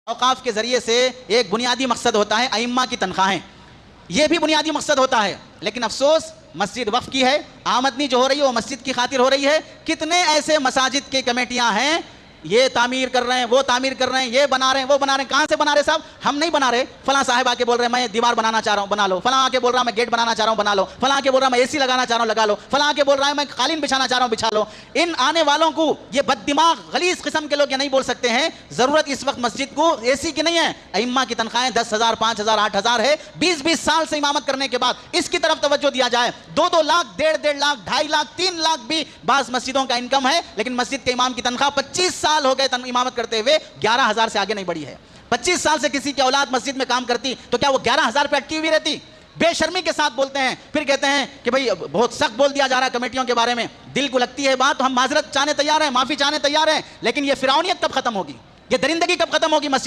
اوقاف کے ذریعے سے ایک بنیادی مقصد ہوتا ہے ائمہ کی تنخواہیں، یہ بھی بنیادی مقصد ہوتا ہے، لیکن افسوس مسجد وقف کی ہے، آمدنی جو ہو رہی ہے وہ مسجد کی خاطر ہو رہی ہے۔ کتنے ایسے مساجد کی کمیٹیاں ہیں، یہ تعمیر کر رہے ہیں، وہ تعمیر کر رہے ہیں، یہ بنا رہے ہیں، وہ بنا رہے ہیں۔ کہاں سے بنا رہے صاحب؟ ہم نہیں بنا رہے، فلاں صاحب آ کے بول رہے ہیں میں دیوار بنانا چاہ رہا ہوں، بنا لو، فلاں آ کے بول رہا ہے میں گیٹ بنانا چاہ رہا ہوں، بنا لو، فلاں آ کے بول رہا ہے میں اے سی لگانا چاہ رہا ہوں، لگا لو، فلاں آ کے بول رہا ہے میں قالین بچھانا چاہ رہا ہوں، بچھا لو۔ ان آنے والوں کو یہ بد دماغ غلیظ قسم کے لوگ یہ نہیں بول سکتے ہیں ضرورت اس وقت مسجد کو اے سی کی نہیں ہے، ائمہ کی تنخواہیں 10,000 5,000 8,000 ہے، 20 سال سے امامت کرنے کے بعد اس کی طرف توجہ دیا جائے۔ 2 لاکھ 1.5 لاکھ 2.5 لاکھ 3 لاکھ بھی بعض مسجدوں کا انکم ہے، لیکن مسجد کے امام کی تنخواہ 25 سال ہو گئے امامت کرتے ہوئے 11,000 سے آگے نہیں بڑھی ہے۔ 25 سال سے کسی کی اولاد مسجد میں کام کرتی تو کیا وہ 11,000 پہ اٹکی ہوئی رہتی؟ بے شرمی کے ساتھ بولتے ہیں، پھر کہتے ہیں کہ بھئی بہت سخت بول دیا جا رہا ہے کمیٹیوں کے بارے میں۔ دل کو لگتی ہے بات تو ہم معذرت چاہنے تیار ہیں، معافی چاہنے تیار ہیں، لیکن یہ فرعونیت کب ختم ہوگی؟ یہ درندگی کب ختم ہوگی مسجد